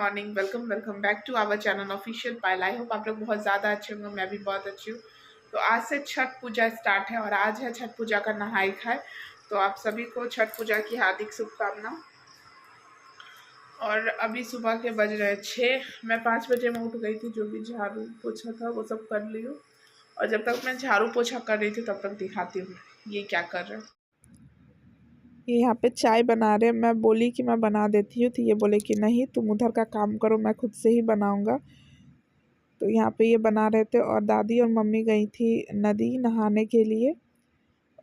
Morning. Welcome back to our channel official Payal. I hope आप लोग बहुत ज़्यादा अच्छे होंगे, मैं भी बहुत अच्छी हूँ। तो आज से छठ पूजा स्टार्ट है और आज है छठ पूजा का नहाई खाए। तो आप सभी को छठ पूजा की हार्दिक शुभकामना। और अभी सुबह के बज रहे 6। मैं 5 बजे में उठ गई थी, जो भी झाड़ू पोछा था वो सब कर ली हूँ। और जब तक मैं झाड़ू पोछा कर रही थी तब तक दिखाती हूँ ये क्या कर रहे हैं। ये यहाँ पे चाय बना रहे हैं। मैं बोली कि मैं बना देती हूँ, तो ये बोले कि नहीं, तुम उधर का काम करो, मैं खुद से ही बनाऊंगा। तो यहाँ पे ये बना रहे थे और दादी और मम्मी गई थी नदी नहाने के लिए।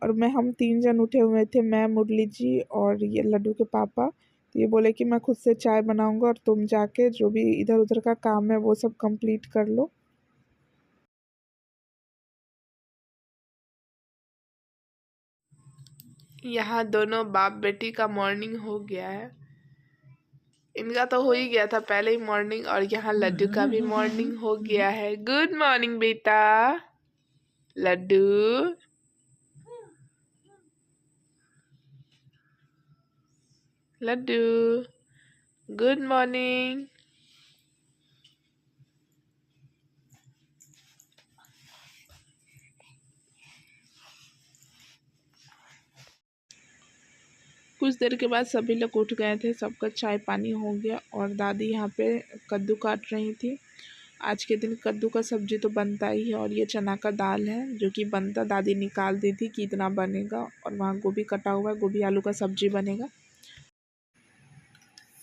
और हम 3 जन उठे हुए थे, मैं, मुरली जी और ये लड्डू के पापा। तो ये बोले कि मैं खुद से चाय बनाऊंगा और तुम जाके जो भी इधर उधर का काम है वो सब कंप्लीट कर लो। यहाँ दोनों बाप बेटी का मॉर्निंग हो गया है। इनका तो हो ही गया था पहले ही मॉर्निंग, और यहाँ लड्डू का भी मॉर्निंग हो गया है। गुड मॉर्निंग बेटा लड्डू। Laddu good morning. कुछ देर के बाद सभी लोग उठ गए थे, सबका चाय पानी हो गया और दादी यहाँ पे कद्दू काट रही थी। आज के दिन कद्दू का सब्जी तो बनता ही है, और ये चना का दाल है जो कि बनता, दादी निकाल दी थी कि इतना बनेगा। और वहाँ गोभी कटा हुआ है, गोभी आलू का सब्जी बनेगा।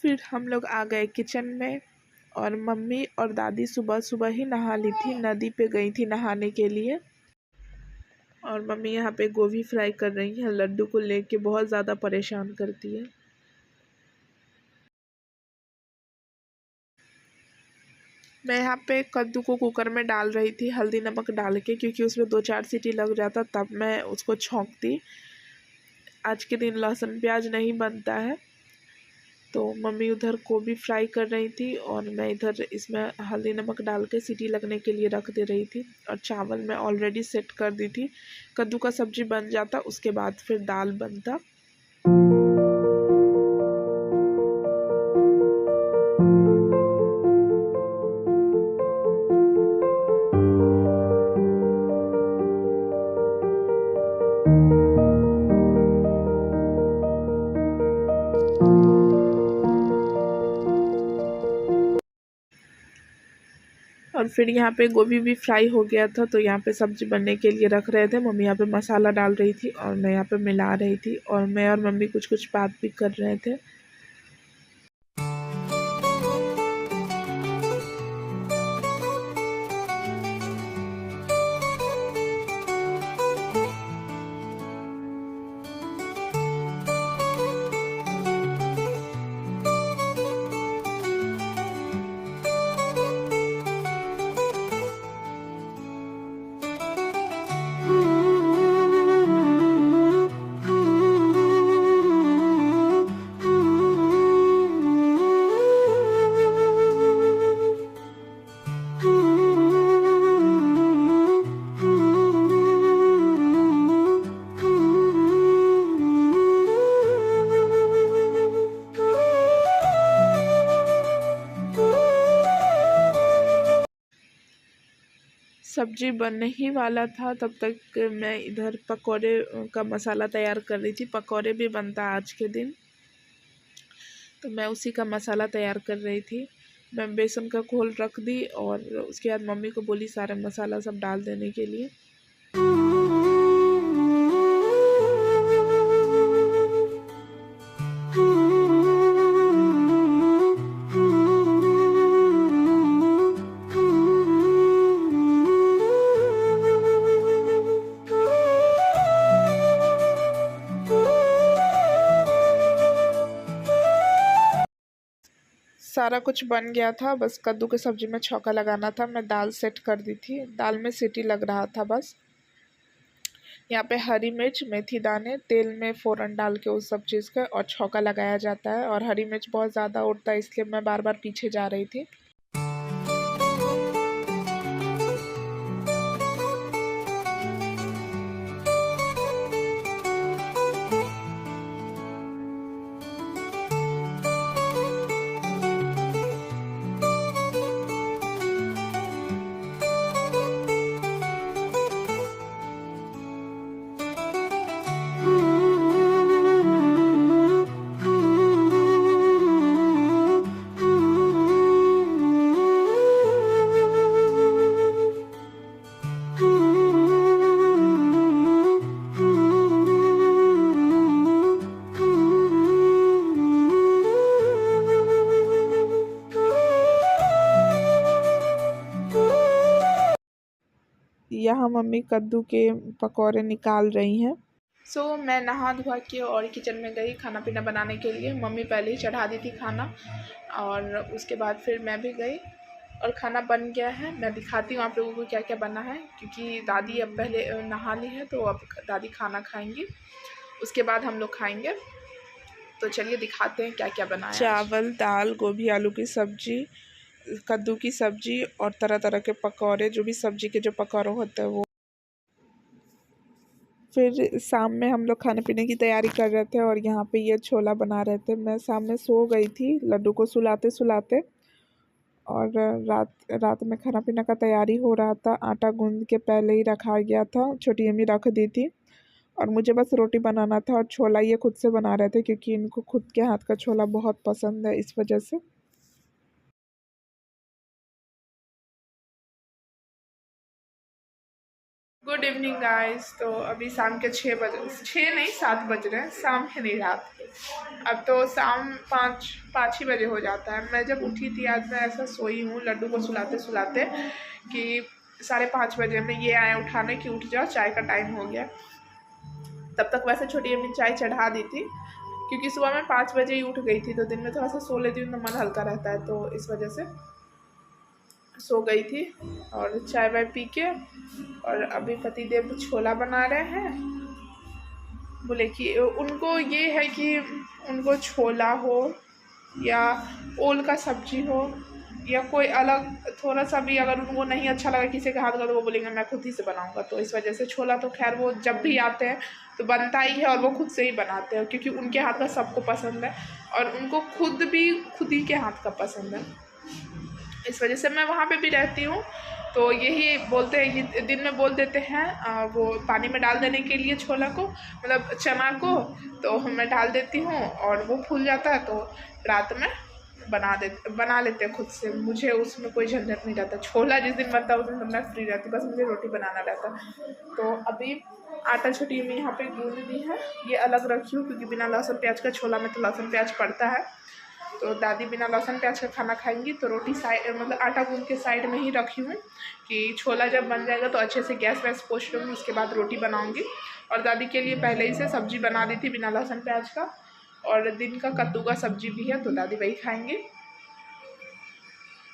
फिर हम लोग आ गए किचन में, और मम्मी और दादी सुबह सुबह ही नहा ली थी, नदी पे गई थी नहाने के लिए। और मम्मी यहाँ पे गोभी फ्राई कर रही है, लड्डू को लेके बहुत ज़्यादा परेशान करती है। मैं यहाँ पे कद्दू को कुकर में डाल रही थी हल्दी नमक डाल के, क्योंकि उसमें 2-4 सीटी लग जाता तब मैं उसको छौंकती। आज के दिन लहसुन प्याज नहीं बनता है। तो मम्मी उधर गोभी फ्राई कर रही थी और मैं इधर इसमें हल्दी नमक डाल के सीटी लगने के लिए रख दे रही थी। और चावल मैं ऑलरेडी सेट कर दी थी, कद्दू का सब्जी बन जाता उसके बाद फिर दाल बनता। और फिर यहाँ पे गोभी भी फ्राई हो गया था, तो यहाँ पे सब्जी बनने के लिए रख रहे थे। मम्मी यहाँ पे मसाला डाल रही थी और मैं यहाँ पे मिला रही थी, और मैं और मम्मी कुछ कुछ बात भी कर रहे थे। सब्जी बनने ही वाला था तब तक मैं इधर पकौड़े का मसाला तैयार कर रही थी। पकौड़े भी बनता आज के दिन, तो मैं उसी का मसाला तैयार कर रही थी। मैं बेसन का घोल रख दी और उसके बाद मम्मी को बोली सारे मसाला सब डाल देने के लिए। सारा कुछ बन गया था, बस कद्दू की सब्जी में छौंका लगाना था। मैं दाल सेट कर दी थी, दाल में सीटी लग रहा था बस। यहाँ पे हरी मिर्च, मेथी दाने, तेल में फ़ौरन डाल के उस सब चीज़ का और छौंका लगाया जाता है। और हरी मिर्च बहुत ज़्यादा उड़ता है, इसलिए मैं बार बार पीछे जा रही थी। यहाँ मम्मी कद्दू के पकौड़े निकाल रही हैं। मैं नहा धोआ के और किचन में गई खाना पीना बनाने के लिए। मम्मी पहले ही चढ़ा दी थी खाना और उसके बाद फिर मैं भी गई और खाना बन गया है। मैं दिखाती हूँ आप लोगों को क्या क्या बना है, क्योंकि दादी अब पहले नहा ली है तो अब दादी खाना खाएंगी, उसके बाद हम लोग खाएंगे। तो चलिए दिखाते हैं क्या क्या बना है। चावल, दाल, गोभी आलू की सब्जी, कद्दू की सब्जी और तरह तरह के पकौड़े, जो भी सब्जी के जो पकौड़े होते हैं वो। फिर शाम में हम लोग खाने पीने की तैयारी कर रहे थे और यहाँ पे ये छोला बना रहे थे। मैं शाम में सो गई थी लड्डू को सुलाते सुलाते, और रात में खाना पीना का तैयारी हो रहा था। आटा गूंद के पहले ही रखा गया था, छोटी अम्मी रख दी थी और मुझे बस रोटी बनाना था। और छोला ये खुद से बना रहे थे क्योंकि इनको खुद के हाथ का छोला बहुत पसंद है, इस वजह से। Good evening guys. तो अभी शाम के 6 बजे, 6 नहीं 7 बज रहे हैं, शाम के नहीं रात के। अब तो शाम 5 ही बजे हो जाता है। मैं जब उठी थी आज, मैं ऐसा सोई हूँ लड्डू को सुलाते सुलाते कि 5:30 बजे में ये आए उठाने कि उठ जाओ चाय का टाइम हो गया। तब तक वैसे छोटी अम्मी चाय चढ़ा दी थी, क्योंकि सुबह मैं 5 बजे ही उठ गई थी, तो दिन में थोड़ा सा सो लेती हूँ तो मन हल्का रहता है, तो इस वजह से सो गई थी। और चाय वाय पी के और अभी पतिदेव छोला बना रहे हैं। बोले कि उनको ये है कि उनको छोला हो या ओल का सब्जी हो या कोई अलग थोड़ा सा भी अगर उनको नहीं अच्छा लगा किसी के हाथ का, तो वो बोलेंगे मैं खुद ही से बनाऊंगा। तो इस वजह से छोला तो खैर वो जब भी आते हैं तो बनता ही है और वो खुद से ही बनाते हैं, क्योंकि उनके हाथ का सबको पसंद है और उनको खुद ही के हाथ का पसंद है। इस वजह से मैं वहाँ पे भी रहती हूँ, तो यही बोलते हैं, ये दिन में बोल देते हैं वो पानी में डाल देने के लिए छोला को, मतलब चना को, तो मैं डाल देती हूँ और वो फूल जाता है, तो रात में बना लेते हैं खुद से। मुझे उसमें कोई झंझट नहीं रहता। छोला जिस दिन बनता है उस दिन तो मैं फ्री रहती, बस मुझे रोटी बनाना रहता। तो अभी आटा छोटी में यहाँ पे गूंद दी है, ये अलग रखी हूँ क्योंकि बिना लहसुन प्याज का छोला में तो लहसुन प्याज पड़ता है। तो दादी बिना लहसुन प्याज का खाना खाएंगी, तो रोटी साइड मतलब आटा गूंद के साइड में ही रखी हूँ कि छोला जब बन जाएगा तो अच्छे से गैस वैस पोंछ लूँगी, उसके बाद रोटी बनाऊँगी। और दादी के लिए पहले ही से सब्जी बना दी थी बिना लहसुन प्याज का, और दिन का कद्दू का सब्जी भी है, तो दादी वही खाएंगी।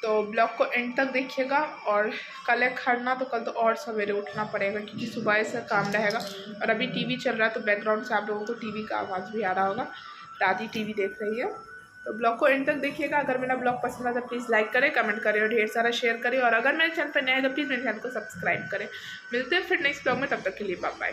तो ब्लॉग को एंड तक देखिएगा। और कल है खरना, तो कल तो और सवेरे उठना पड़ेगा क्योंकि सुबह से काम रहेगा। और अभी टीवी चल रहा है, तो बैकग्राउंड से आप लोगों को टीवी का आवाज़ भी आ रहा होगा। दादी टीवी देख रही है। तो ब्लॉग को एंड तक देखिएगा। अगर मेरा ब्लॉग पसंद आता है प्लीज़ लाइक करें, कमेंट करें और ढेर सारा शेयर करें। और अगर मेरे चैनल पर नए हैं तो प्लीज़ मेरे चैनल को सब्सक्राइब करें। मिलते हैं फिर नेक्स्ट ब्लॉग में, तब तक के लिए बाय बाय।